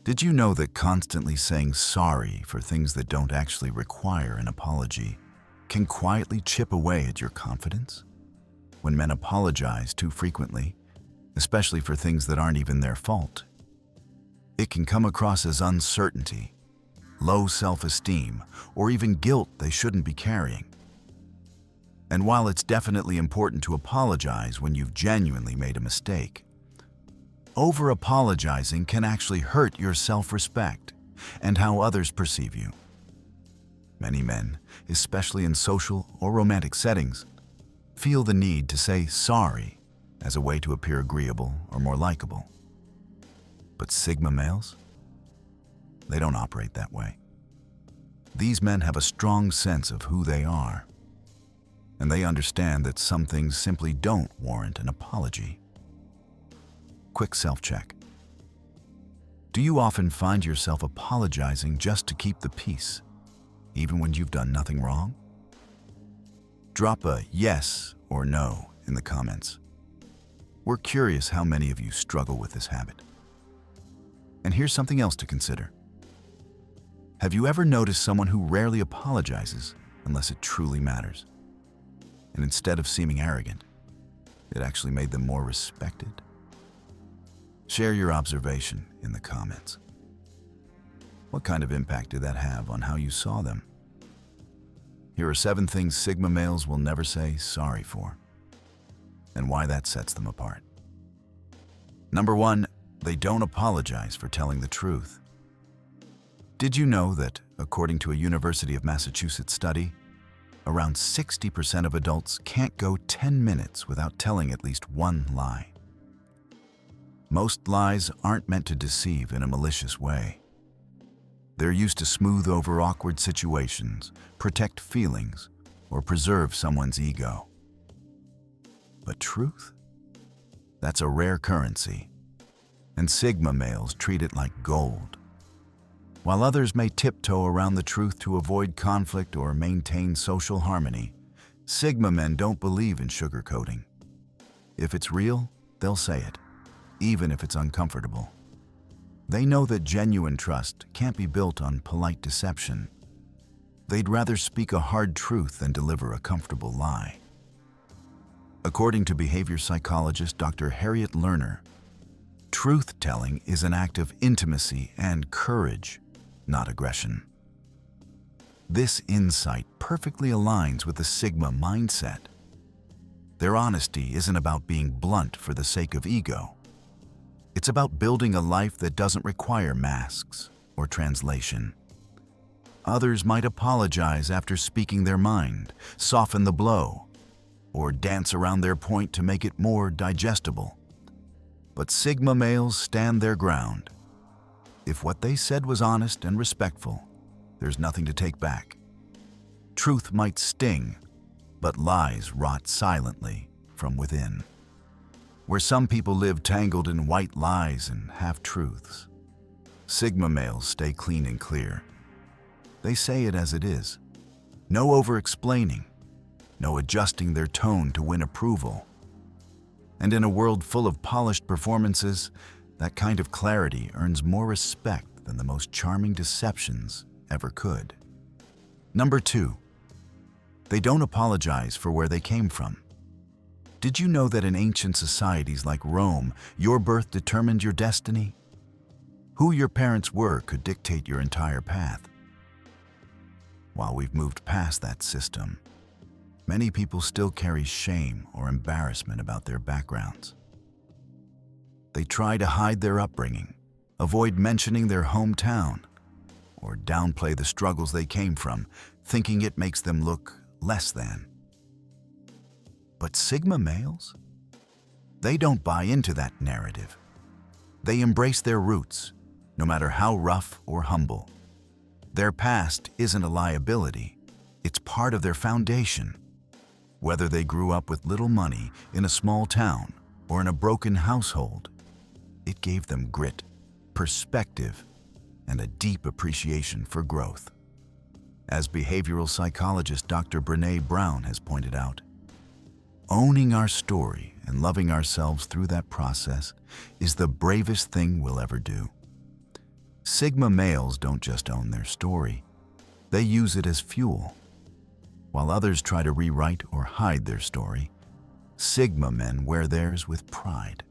Did you know that constantly saying sorry for things that don't actually require an apology can quietly chip away at your confidence? When men apologize too frequently, especially for things that aren't even their fault, it can come across as uncertainty, low self-esteem, or even guilt they shouldn't be carrying. And while it's definitely important to apologize when you've genuinely made a mistake, over-apologizing can actually hurt your self-respect and how others perceive you. Many men, especially in social or romantic settings, feel the need to say sorry as a way to appear agreeable or more likable. But Sigma males? They don't operate that way. These men have a strong sense of who they are, and they understand that some things simply don't warrant an apology. Quick self-check. Do you often find yourself apologizing just to keep the peace, even when you've done nothing wrong? Drop a yes or no in the comments. We're curious how many of you struggle with this habit. And here's something else to consider. Have you ever noticed someone who rarely apologizes unless it truly matters? And instead of seeming arrogant, it actually made them more respected? Share your observation in the comments. What kind of impact did that have on how you saw them? Here are 7 things Sigma males will never say sorry for, and why that sets them apart. Number 1, they don't apologize for telling the truth. Did you know that, according to a University of Massachusetts study, around 60% of adults can't go 10 minutes without telling at least one lie? Most lies aren't meant to deceive in a malicious way. They're used to smooth over awkward situations, protect feelings, or preserve someone's ego. But truth? That's a rare currency, and Sigma males treat it like gold. While others may tiptoe around the truth to avoid conflict or maintain social harmony, Sigma men don't believe in sugarcoating. If it's real, they'll say it, even if it's uncomfortable. They know that genuine trust can't be built on polite deception. They'd rather speak a hard truth than deliver a comfortable lie. According to behavior psychologist Dr. Harriet Lerner, truth-telling is an act of intimacy and courage, not aggression. This insight perfectly aligns with the Sigma mindset. Their honesty isn't about being blunt for the sake of ego. It's about building a life that doesn't require masks or translation. Others might apologize after speaking their mind, soften the blow, or dance around their point to make it more digestible. But Sigma males stand their ground. If what they said was honest and respectful, there's nothing to take back. Truth might sting, but lies rot silently from within. Where some people live tangled in white lies and half-truths, Sigma males stay clean and clear. They say it as it is. No over-explaining, no adjusting their tone to win approval. And in a world full of polished performances, that kind of clarity earns more respect than the most charming deceptions ever could. Number 2, they don't apologize for where they came from. Did you know that in ancient societies like Rome, your birth determined your destiny? Who your parents were could dictate your entire path. While we've moved past that system, many people still carry shame or embarrassment about their backgrounds. They try to hide their upbringing, avoid mentioning their hometown, or downplay the struggles they came from, thinking it makes them look less than. But Sigma males? They don't buy into that narrative. They embrace their roots, no matter how rough or humble. Their past isn't a liability, it's part of their foundation. Whether they grew up with little money in a small town or in a broken household, it gave them grit, perspective, and a deep appreciation for growth. As behavioral psychologist Dr. Brené Brown has pointed out, owning our story and loving ourselves through that process is the bravest thing we'll ever do. Sigma males don't just own their story, they use it as fuel. While others try to rewrite or hide their story, Sigma men wear theirs with pride.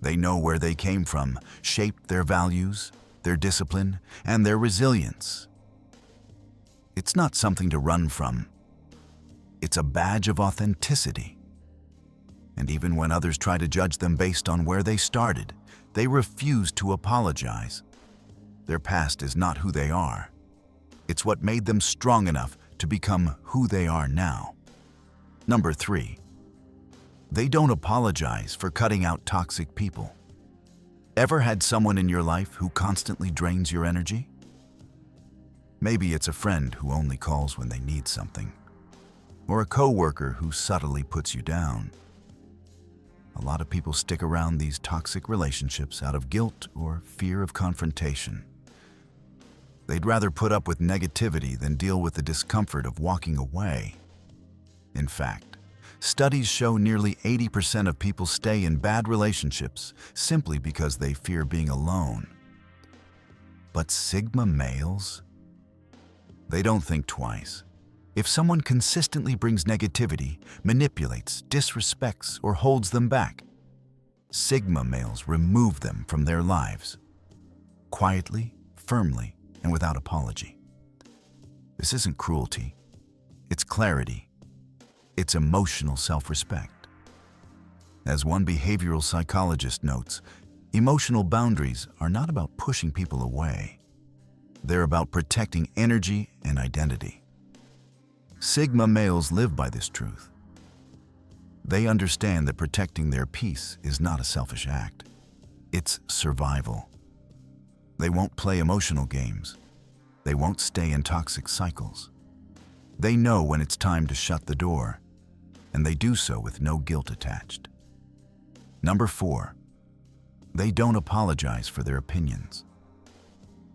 They know where they came from, shaped their values, their discipline, and their resilience. It's not something to run from. It's a badge of authenticity. And even when others try to judge them based on where they started, they refuse to apologize. Their past is not who they are. It's what made them strong enough to become who they are now. Number 3, they don't apologize for cutting out toxic people. Ever had someone in your life who constantly drains your energy? Maybe it's a friend who only calls when they need something, or a coworker who subtly puts you down. A lot of people stick around these toxic relationships out of guilt or fear of confrontation. They'd rather put up with negativity than deal with the discomfort of walking away. In fact, studies show nearly 80% of people stay in bad relationships simply because they fear being alone. But Sigma males? They don't think twice. If someone consistently brings negativity, manipulates, disrespects, or holds them back, Sigma males remove them from their lives. Quietly, firmly, and without apology. This isn't cruelty. It's clarity. It's emotional self-respect. As one behavioral psychologist notes, emotional boundaries are not about pushing people away. They're about protecting energy and identity. Sigma males live by this truth. They understand that protecting their peace is not a selfish act. It's survival. They won't play emotional games. They won't stay in toxic cycles. They know when it's time to shut the door, and they do so with no guilt attached. Number 4, they don't apologize for their opinions.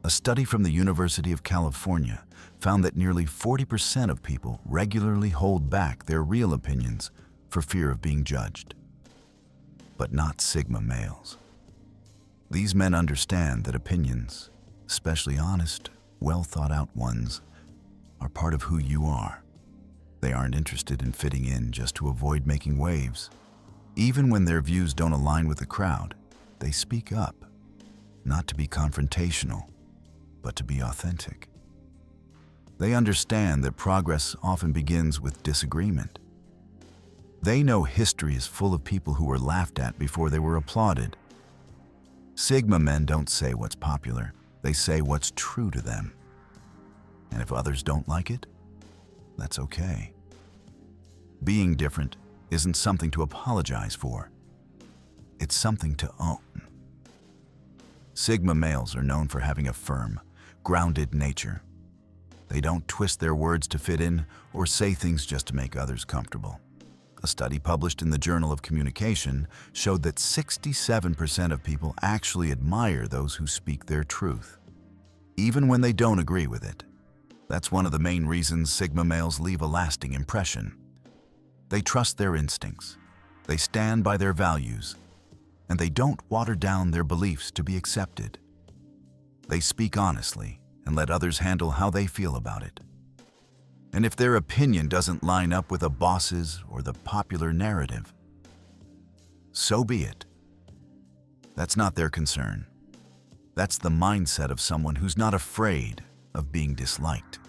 A study from the University of California found that nearly 40% of people regularly hold back their real opinions for fear of being judged. But not Sigma males. These men understand that opinions, especially honest, well-thought-out ones, are part of who you are. They aren't interested in fitting in just to avoid making waves. Even when their views don't align with the crowd, they speak up, not to be confrontational, but to be authentic. They understand that progress often begins with disagreement. They know history is full of people who were laughed at before they were applauded. Sigma men don't say what's popular, they say what's true to them. And if others don't like it, that's okay. Being different isn't something to apologize for. It's something to own. Sigma males are known for having a firm, grounded nature. They don't twist their words to fit in or say things just to make others comfortable. A study published in the Journal of Communication showed that 67% of people actually admire those who speak their truth, even when they don't agree with it. That's one of the main reasons Sigma males leave a lasting impression. They trust their instincts, they stand by their values, and they don't water down their beliefs to be accepted. They speak honestly and let others handle how they feel about it. And if their opinion doesn't line up with a boss's or the popular narrative, so be it. That's not their concern. That's the mindset of someone who's not afraid of being disliked.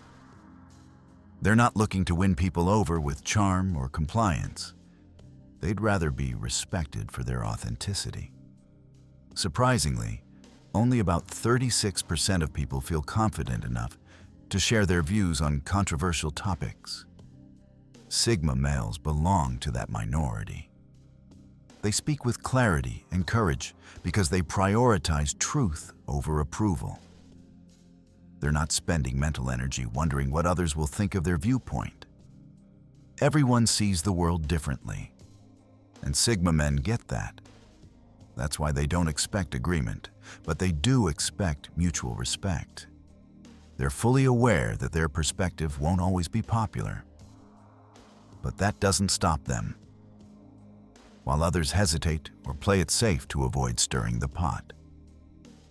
They're not looking to win people over with charm or compliance. They'd rather be respected for their authenticity. Surprisingly, only about 36% of people feel confident enough to share their views on controversial topics. Sigma males belong to that minority. They speak with clarity and courage because they prioritize truth over approval. They're not spending mental energy wondering what others will think of their viewpoint. Everyone sees the world differently, and Sigma men get that. That's why they don't expect agreement, but they do expect mutual respect. They're fully aware that their perspective won't always be popular. But that doesn't stop them. While others hesitate or play it safe to avoid stirring the pot,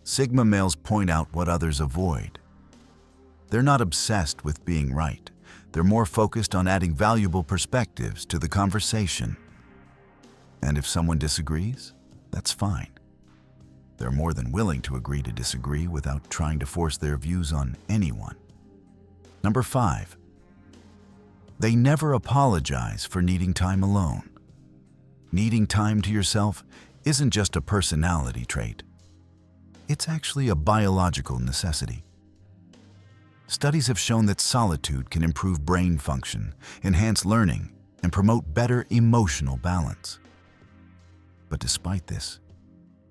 Sigma males point out what others avoid. They're not obsessed with being right. They're more focused on adding valuable perspectives to the conversation. And if someone disagrees, that's fine. They're more than willing to agree to disagree without trying to force their views on anyone. Number 5. They never apologize for needing time alone. Needing time to yourself isn't just a personality trait. It's actually a biological necessity. Studies have shown that solitude can improve brain function, enhance learning, and promote better emotional balance. But despite this,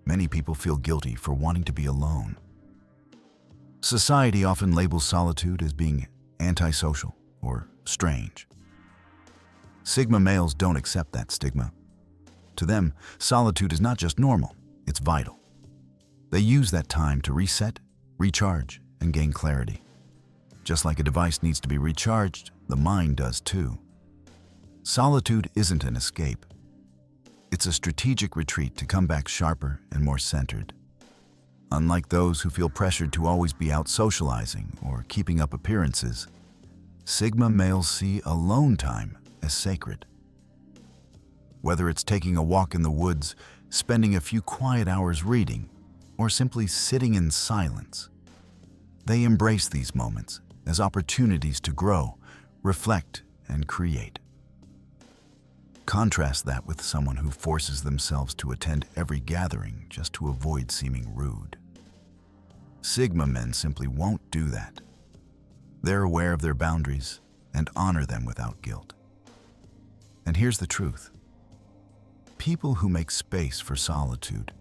many people feel guilty for wanting to be alone. Society often labels solitude as being antisocial or strange. Sigma males don't accept that stigma. To them, solitude is not just normal, it's vital. They use that time to reset, recharge, and gain clarity. Just like a device needs to be recharged, the mind does too. Solitude isn't an escape. It's a strategic retreat to come back sharper and more centered. Unlike those who feel pressured to always be out socializing or keeping up appearances, Sigma males see alone time as sacred. Whether it's taking a walk in the woods, spending a few quiet hours reading, or simply sitting in silence, they embrace these moments as opportunities to grow, reflect, and create. Contrast that with someone who forces themselves to attend every gathering just to avoid seeming rude. Sigma men simply won't do that. They're aware of their boundaries and honor them without guilt. And here's the truth. People who make space for solitude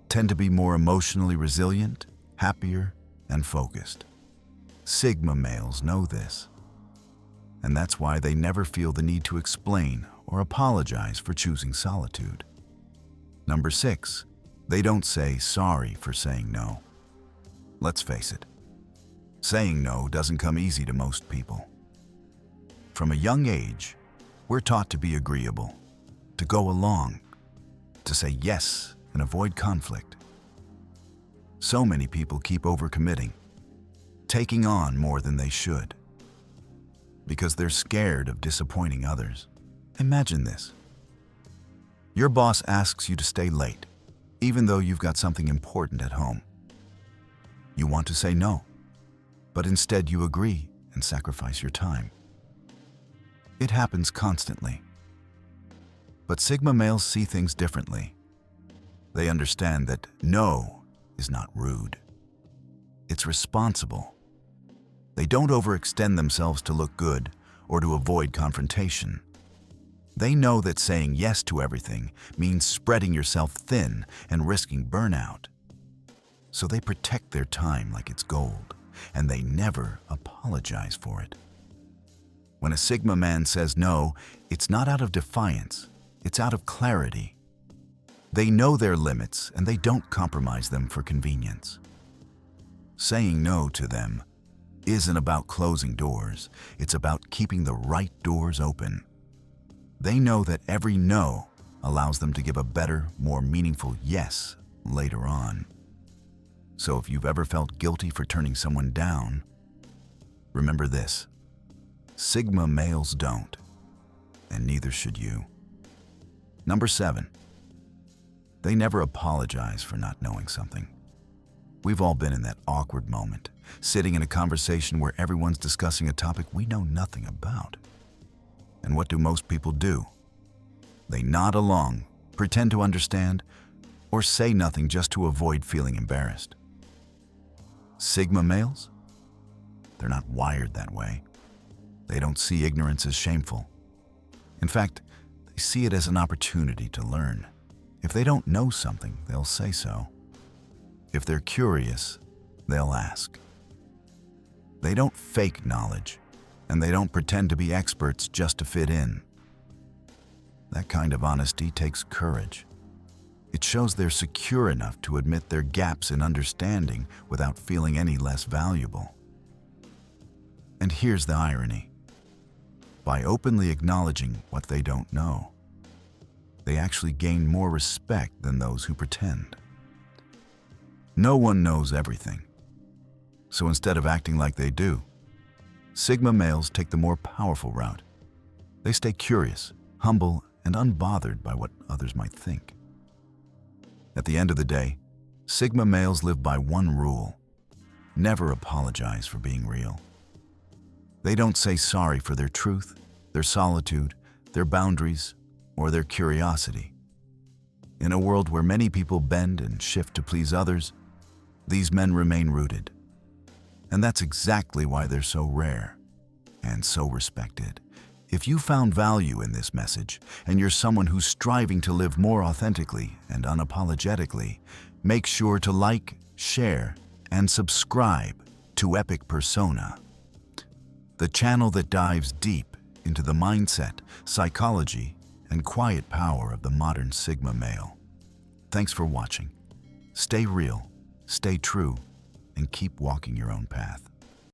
tend to be more emotionally resilient, happier, and focused. Sigma males know this, and that's why they never feel the need to explain or apologize for choosing solitude. Number 6, they don't say sorry for saying no. Let's face it, saying no doesn't come easy to most people. From a young age, we're taught to be agreeable, to go along, to say yes and avoid conflict. So many people keep overcommitting, taking on more than they should, because they're scared of disappointing others. Imagine this. Your boss asks you to stay late, even though you've got something important at home. You want to say no, but instead you agree and sacrifice your time. It happens constantly. But Sigma males see things differently. They understand that no is not rude. It's responsible. They don't overextend themselves to look good or to avoid confrontation. They know that saying yes to everything means spreading yourself thin and risking burnout. So they protect their time like it's gold, and they never apologize for it. When a Sigma man says no, it's not out of defiance, it's out of clarity. They know their limits and they don't compromise them for convenience. Saying no to them isn't about closing doors, it's about keeping the right doors open. They know that every no allows them to give a better, more meaningful yes later on. So if you've ever felt guilty for turning someone down, remember this: Sigma males don't, and neither should you. Number 7, they never apologize for not knowing something. We've all been in that awkward moment, sitting in a conversation where everyone's discussing a topic we know nothing about. And what do most people do? They nod along, pretend to understand, or say nothing just to avoid feeling embarrassed. Sigma males? They're not wired that way. They don't see ignorance as shameful. In fact, they see it as an opportunity to learn. If they don't know something, they'll say so. If they're curious, they'll ask. They don't fake knowledge, and they don't pretend to be experts just to fit in. That kind of honesty takes courage. It shows they're secure enough to admit their gaps in understanding without feeling any less valuable. And here's the irony. By openly acknowledging what they don't know, they actually gain more respect than those who pretend. No one knows everything. So instead of acting like they do, Sigma males take the more powerful route. They stay curious, humble, and unbothered by what others might think. At the end of the day, Sigma males live by one rule: never apologize for being real. They don't say sorry for their truth, their solitude, their boundaries, or their curiosity. In a world where many people bend and shift to please others, these men remain rooted. And that's exactly why they're so rare and so respected. If you found value in this message, and you're someone who's striving to live more authentically and unapologetically, make sure to like, share, and subscribe to Epic Persona, the channel that dives deep into the mindset, psychology, and quiet power of the modern Sigma male. Thanks for watching. Stay real, stay true, and keep walking your own path.